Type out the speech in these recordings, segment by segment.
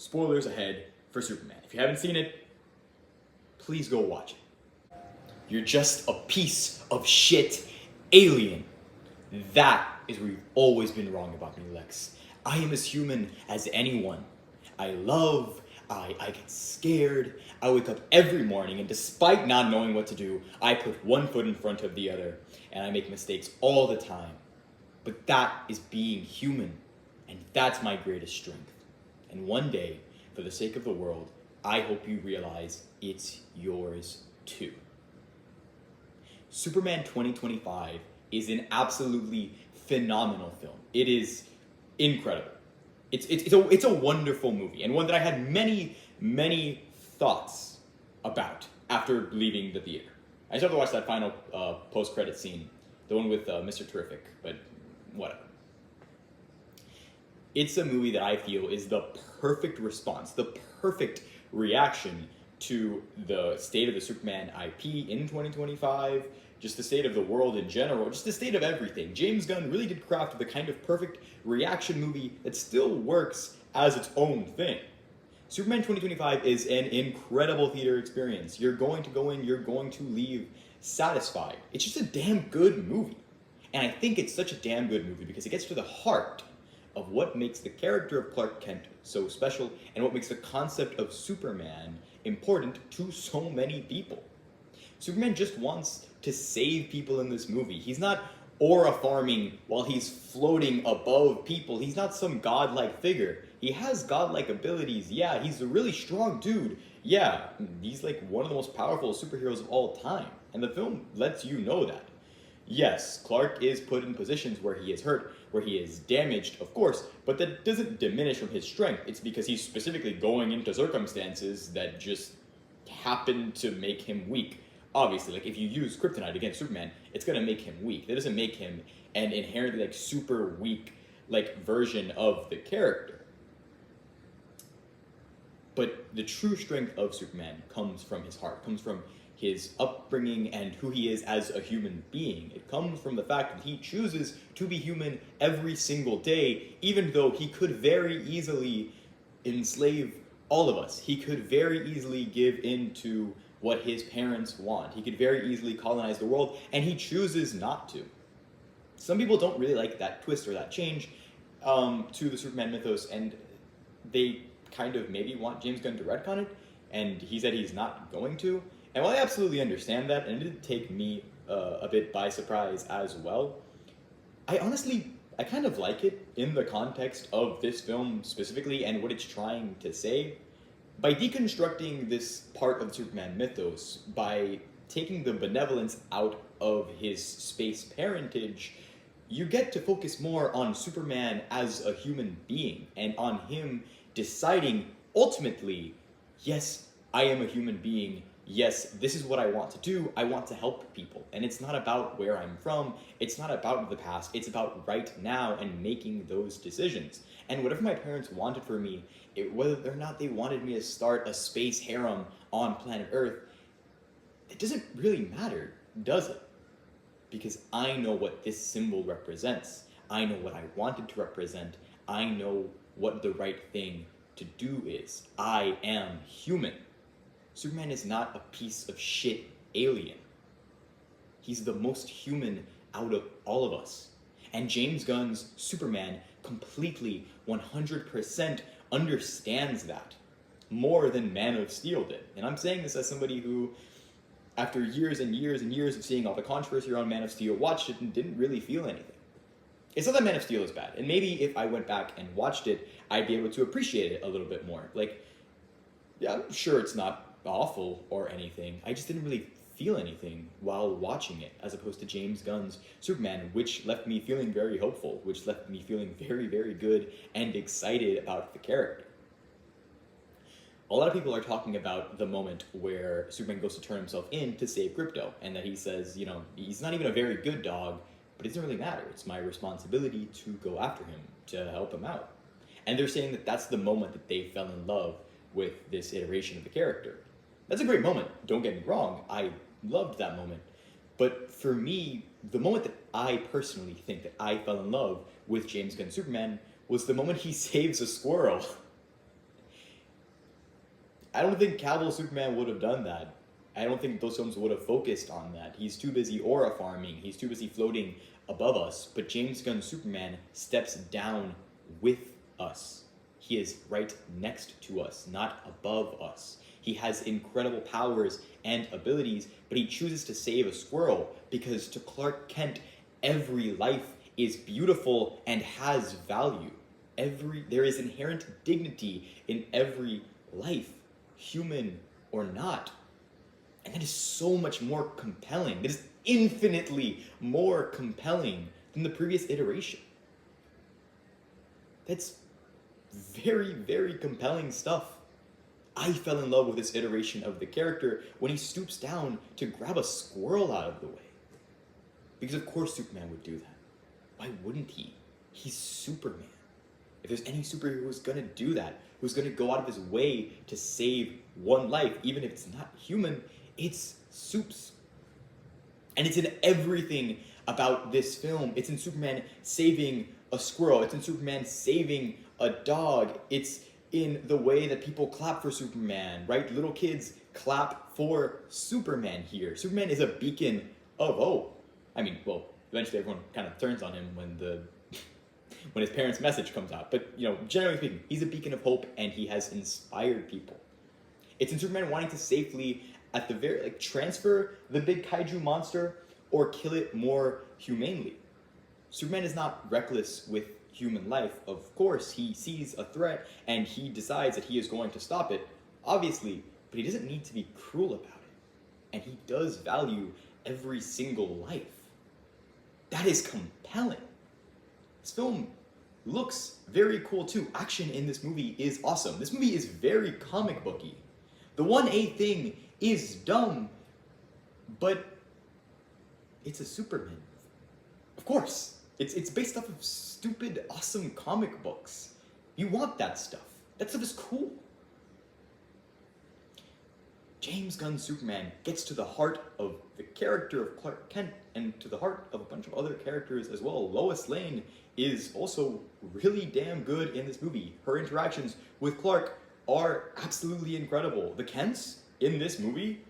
spoilers ahead for Superman. If you haven't seen it, please go watch it. You're just a piece of shit alien. That is where you've always been wrong about me, Lex. I am as human as anyone. I love, I get scared, I wake up every morning, and despite not knowing what to do, I put one foot in front of the other, and I make mistakes all the time. But that is being human, and that's my greatest strength. And one day, for the sake of the world, I hope you realize it's yours too. Superman 2025 is an absolutely phenomenal film. It is incredible. It's a wonderful movie, and one that I had many thoughts about after leaving the theater. I still have to watch that final post-credit scene, the one with Mr. Terrific, but whatever. It's a movie that I feel is the perfect response, the perfect reaction to the state of the Superman IP in 2025, just the state of the world in general, just the state of everything. James Gunn really did craft the kind of perfect reaction movie that still works as its own thing. Superman 2025 is an incredible theater experience. You're going to go in, you're going to leave satisfied. It's just a damn good movie. And I think it's such a damn good movie because it gets to the heart of what makes the character of Clark Kent so special and what makes the concept of Superman important to so many people. Superman just wants to save people in this movie. He's not aura farming while he's floating above people. He's not some godlike figure. He has godlike abilities. Yeah, he's a really strong dude. Yeah, he's like one of the most powerful superheroes of all time. And the film lets you know that. Yes, Clark is put in positions where he is hurt, where he is damaged, of course, but that doesn't diminish from his strength. It's because he's specifically going into circumstances that just happen to make him weak. Obviously, like if you use kryptonite against Superman, it's gonna make him weak. That doesn't make him an inherently like super weak like version of the character. But the true strength of Superman comes from his heart, comes from his upbringing and who he is as a human being. It comes from the fact that he chooses to be human every single day, even though he could very easily enslave all of us. He could very easily give in to what his parents want. He could very easily colonize the world, and he chooses not to. Some people don't really like that twist or that change to the Superman mythos, and they kind of maybe want James Gunn to retcon it, and he said he's not going to. And while I absolutely understand that, and it did take me a bit by surprise as well, I kind of like it in the context of this film specifically and what it's trying to say. By deconstructing this part of the Superman mythos, by taking the benevolence out of his space parentage, you get to focus more on Superman as a human being and on him deciding ultimately, yes, I am a human being. Yes, this is what I want to do. I want to help people. And it's not about where I'm from. It's not about the past. It's about right now and making those decisions. And whatever my parents wanted for me, whether or not they wanted me to start a space harem on planet Earth, it doesn't really matter, does it? Because I know what this symbol represents. I know what I wanted to represent. I know what the right thing to do is. I am human. Superman is not a piece of shit alien. He's the most human out of all of us. And James Gunn's Superman completely, 100% understands that. More than Man of Steel did. And I'm saying this as somebody who, after years and years and years of seeing all the controversy around Man of Steel, watched it and didn't really feel anything. It's not that Man of Steel is bad. And maybe if I went back and watched it, I'd be able to appreciate it a little bit more. Like, yeah, I'm sure it's not awful or anything. I just didn't really feel anything while watching it, as opposed to James Gunn's Superman, which left me feeling very hopeful, which left me feeling very good and excited about the character. A lot of people are talking about the moment where Superman goes to turn himself in to save Krypto, and that he says, you know, he's not even a very good dog, but it doesn't really matter. It's my responsibility to go after him, to help him out. And they're saying that that's the moment that they fell in love with this iteration of the character. That's a great moment, don't get me wrong, I loved that moment. But for me, the moment that I personally think that I fell in love with James Gunn's Superman was the moment he saves a squirrel. I don't think Cavill Superman would have done that. I don't think those films would have focused on that. He's too busy aura farming. He's too busy floating above us. But James Gunn's Superman steps down with us. He is right next to us, not above us. He has incredible powers and abilities, but he chooses to save a squirrel because to Clark Kent, every life is beautiful and has value. There is inherent dignity in every life, human or not. And that is so much more compelling. That is infinitely more compelling than the previous iteration. That's very, very compelling stuff. I fell in love with this iteration of the character when he stoops down to grab a squirrel out of the way. Because of course Superman would do that. Why wouldn't he? He's Superman. If there's any superhero who's gonna do that, who's gonna go out of his way to save one life, even if it's not human, it's Supes. And it's in everything about this film. It's in Superman saving a squirrel. It's in Superman saving a dog. It's in the way that people clap for Superman, right? Little kids clap for Superman here. Superman is a beacon of hope. I mean, well, eventually everyone kind of turns on him when his parents' message comes out. But, generally speaking, he's a beacon of hope and he has inspired people. It's in Superman wanting to safely, at the very, transfer the big kaiju monster or kill it more humanely. Superman is not reckless with human life. Of course, he sees a threat and he decides that he is going to stop it, obviously, but he doesn't need to be cruel about it. And he does value every single life. That is compelling. This film looks very cool too. Action in this movie is awesome. This movie is very comic booky. The 1A thing is dumb, but it's a Superman movie. Of course. It's based off of stupid, awesome comic books. You want that stuff. That stuff is cool. James Gunn's Superman gets to the heart of the character of Clark Kent and to the heart of a bunch of other characters as well. Lois Lane is also really damn good in this movie. Her interactions with Clark are absolutely incredible. The Kents in this movie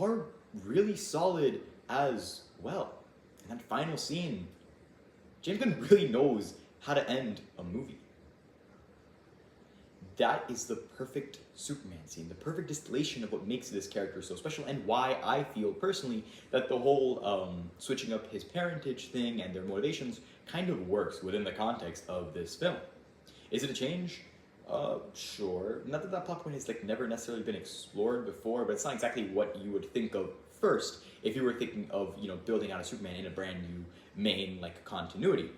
are really solid as well. And that final scene, James Gunn really knows how to end a movie. That is the perfect Superman scene, the perfect distillation of what makes this character so special, and why I feel personally that the whole switching up his parentage thing and their motivations kind of works within the context of this film. Is it a change? Sure. Not that plot point has never necessarily been explored before, but it's not exactly what you would think of first if you were thinking of building out a Superman in a brand new main continuity.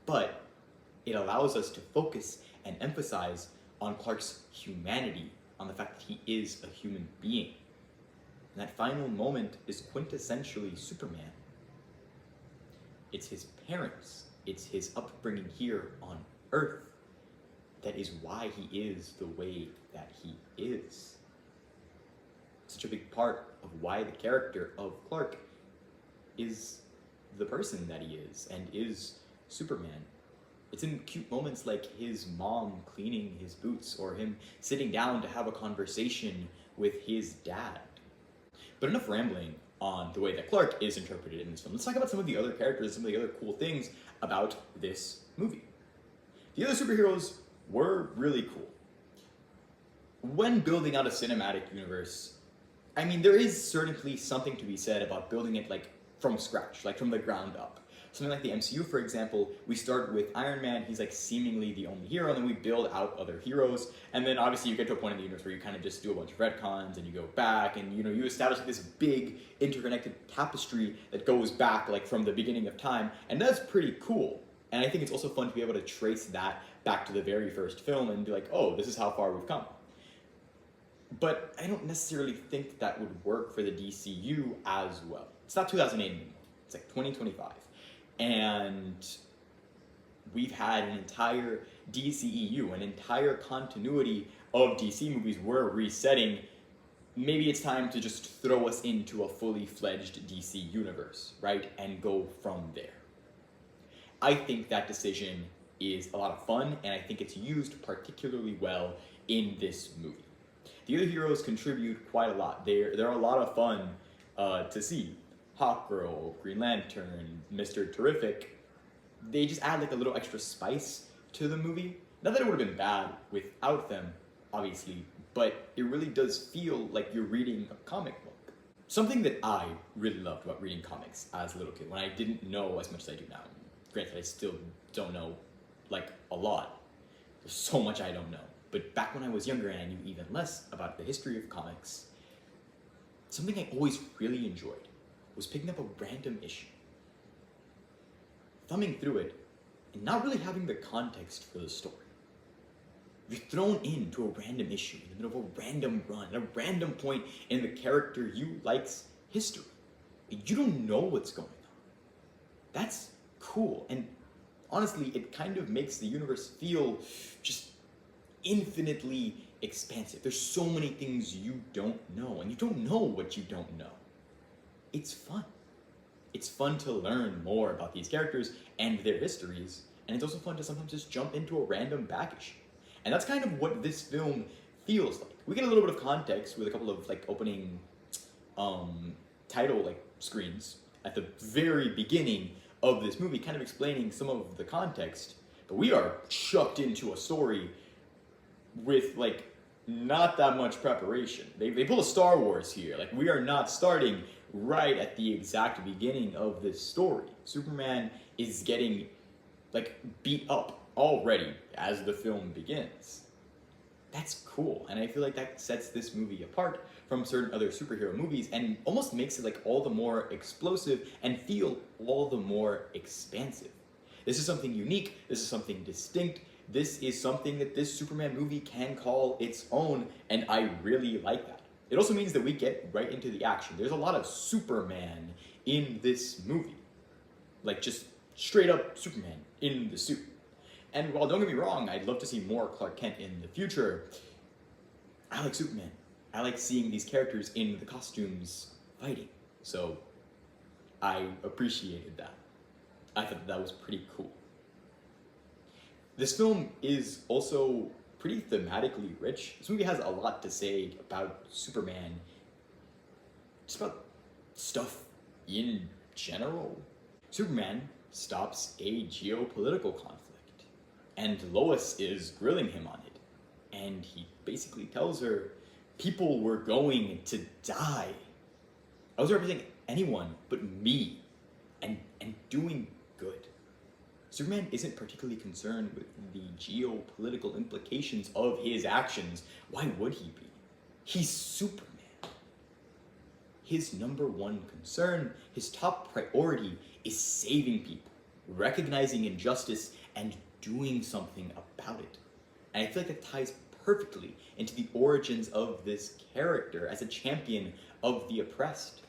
But it allows us to focus and emphasize on Clark's humanity, on the fact that he is a human being. And that final moment is quintessentially Superman. It's his parents, it's his upbringing here on Earth. That is why he is the way that he is. Such a big part of why the character of Clark is the person that he is and is Superman. It's in cute moments like his mom cleaning his boots or him sitting down to have a conversation with his dad. But enough rambling on the way that Clark is interpreted in this film. Let's talk about some of the other characters, some of the other cool things about this movie. The other superheroes were really cool. When building out a cinematic universe, there is certainly something to be said about building it from scratch, from the ground up. Something like the MCU, for example, we start with Iron Man, he's seemingly the only hero, and then we build out other heroes, and then obviously you get to a point in the universe where you kind of just do a bunch of retcons, and you go back, and you establish this big interconnected tapestry that goes back from the beginning of time, and that's pretty cool. And I think it's also fun to be able to trace that back to the very first film and be oh, this is how far we've come. But I don't necessarily think that would work for the DCU as well. It's not 2008 anymore, it's 2025. And we've had an entire DCEU, an entire continuity of DC movies we're resetting. Maybe it's time to just throw us into a fully fledged DC universe, right? And go from there. I think that decision is a lot of fun, and I think it's used particularly well in this movie. The other heroes contribute quite a lot. They're a lot of fun to see. Hawkgirl, Green Lantern, Mr. Terrific, they just add like a little extra spice to the movie. Not that it would have been bad without them, obviously, but it really does feel like you're reading a comic book. Something that I really loved about reading comics as a little kid, when I didn't know as much as I do now. Granted, I still don't know, like, a lot. There's so much I don't know. But back when I was younger and I knew even less about the history of comics, something I always really enjoyed was picking up a random issue, thumbing through it, and not really having the context for the story. You're thrown into a random issue in the middle of a random run, at a random point in the character you like's history. You don't know what's going on. That's cool, and honestly, it kind of makes the universe feel just infinitely expansive. There's so many things you don't know, and you don't know what you don't know. It's fun. It's fun to learn more about these characters and their histories, and it's also fun to sometimes just jump into a random back issue. And that's kind of what this film feels like. We get a little bit of context with a couple of like opening title like screens at the very beginning of this movie, kind of explaining some of the context, but we are chucked into a story with like not that much preparation. They pull a Star Wars here. Like, we are not starting right at the exact beginning of this story. Superman is getting like beat up already as the film begins. That's cool, and I feel like that sets this movie apart from certain other superhero movies and almost makes it like all the more explosive and feel all the more expansive. This is something unique, this is something distinct, this is something that this Superman movie can call its own, and I really like that. It also means that we get right into the action. There's a lot of Superman in this movie. Like, just straight up Superman in the suit. And while don't get me wrong, I'd love to see more Clark Kent in the future, I like Superman. I like seeing these characters in the costumes fighting. So I appreciated that. I thought that was pretty cool. This film is also pretty thematically rich. This movie has a lot to say about Superman, just about stuff in general. Superman stops a geopolitical conflict, and Lois is grilling him on it. And he basically tells her, people were going to die. I was representing anyone but me, and doing good. Superman isn't particularly concerned with the geopolitical implications of his actions. Why would he be? He's Superman. His number one concern, his top priority, is saving people, recognizing injustice, and doing something about it. And I feel like that ties perfectly into the origins of this character as a champion of the oppressed.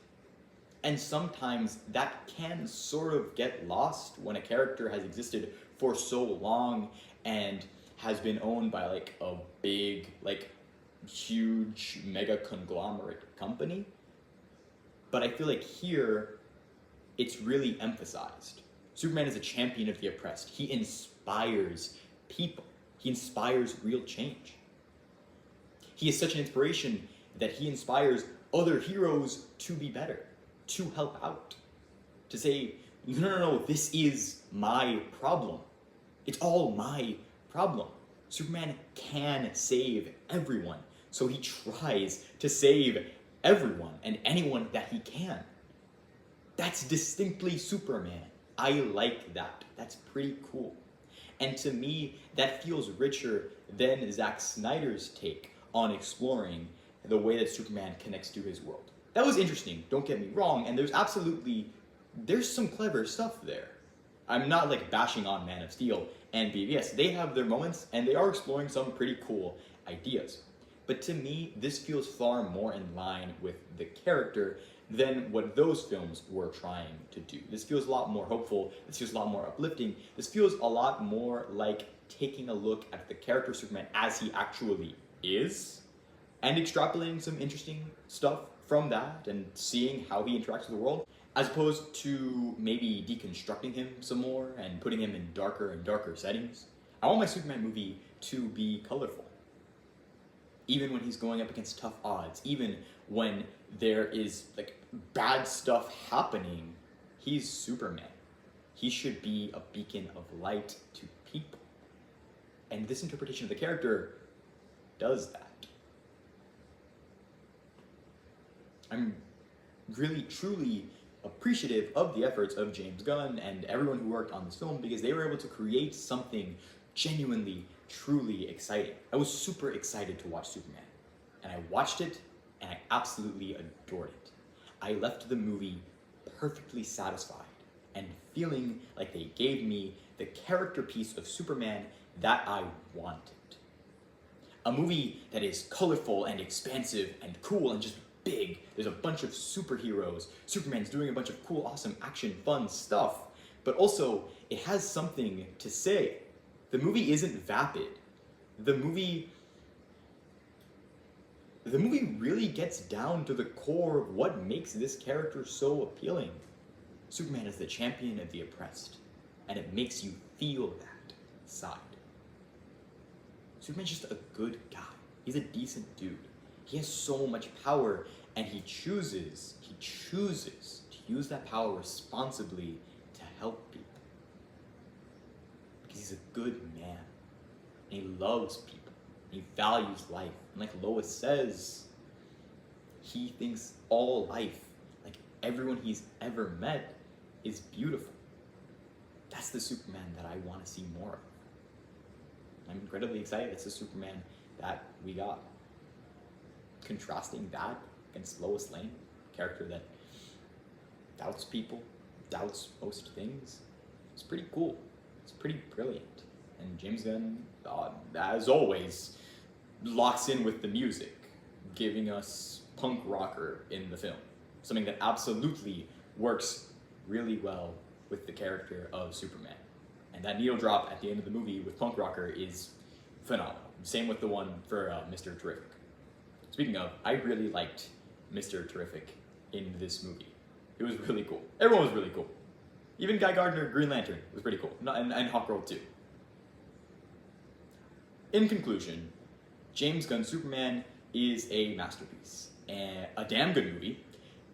And sometimes that can sort of get lost when a character has existed for so long and has been owned by like a big, like huge mega conglomerate company. But I feel like here, it's really emphasized. Superman is a champion of the oppressed. He inspires people. He inspires real change. He is such an inspiration that he inspires other heroes to be better, to help out, to say, no, this is my problem. It's all my problem. Superman can save everyone, so he tries to save everyone and anyone that he can. That's distinctly Superman. I like that. That's pretty cool. And to me, that feels richer than Zack Snyder's take on exploring the way that Superman connects to his world. That was interesting, don't get me wrong, and there's some clever stuff there. I'm not like bashing on Man of Steel and BVS. They have their moments, and they are exploring some pretty cool ideas. But to me, this feels far more in line with the character than what those films were trying to do. This feels a lot more hopeful, this feels a lot more uplifting, this feels a lot more like taking a look at the character of Superman as he actually is, and extrapolating some interesting stuff from that, and seeing how he interacts with the world, as opposed to maybe deconstructing him some more, and putting him in darker and darker settings. I want my Superman movie to be colorful. even when he's going up against tough odds, even when there is like bad stuff happening, he's Superman. He should be a beacon of light to people. And this interpretation of the character does that. I'm really, truly appreciative of the efforts of James Gunn and everyone who worked on this film, because they were able to create something genuinely, truly exciting. I was super excited to watch Superman, and I watched it, and I absolutely adored it. I left the movie perfectly satisfied and feeling like they gave me the character piece of Superman that I wanted. A movie that is colorful and expansive and cool and just big. There's a bunch of superheroes. Superman's doing a bunch of cool, awesome, action, fun stuff. But also, it has something to say. The movie isn't vapid. The movie really gets down to the core of what makes this character so appealing. Superman is the champion of the oppressed, and it makes you feel that side. Superman's just a good guy. He's a decent dude. He has so much power, and he chooses to use that power responsibly to help people. Because he's a good man, and he loves people, and he values life. And like Lois says, he thinks all life, like everyone he's ever met, is beautiful. That's the Superman that I want to see more of. I'm incredibly excited. It's the Superman that we got. Contrasting that against Lois Lane, a character that doubts people, doubts most things. It's pretty cool. It's pretty brilliant. And James Gunn, as always, locks in with the music, giving us punk rocker in the film. Something that absolutely works really well with the character of Superman. And that needle drop at the end of the movie with punk rocker is phenomenal. Same with the one for Mr. Terrific. Speaking of, I really liked Mr. Terrific in this movie. It was really cool. Everyone was really cool. Even Guy Gardner, Green Lantern, was pretty cool. And Hawkgirl too. In conclusion, James Gunn's Superman is a masterpiece. A damn good movie.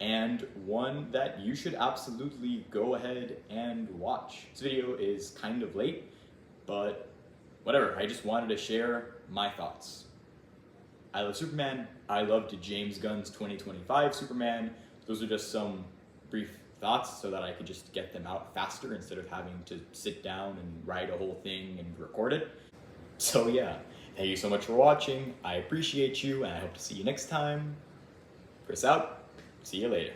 And one that you should absolutely go ahead and watch. This video is kind of late, but whatever. I just wanted to share my thoughts. I love Superman. I loved James Gunn's 2025 Superman. Those are just some brief thoughts so that I could just get them out faster instead of having to sit down and write a whole thing and record it. So yeah, thank you so much for watching. I appreciate you, and I hope to see you next time. Chris out. See you later.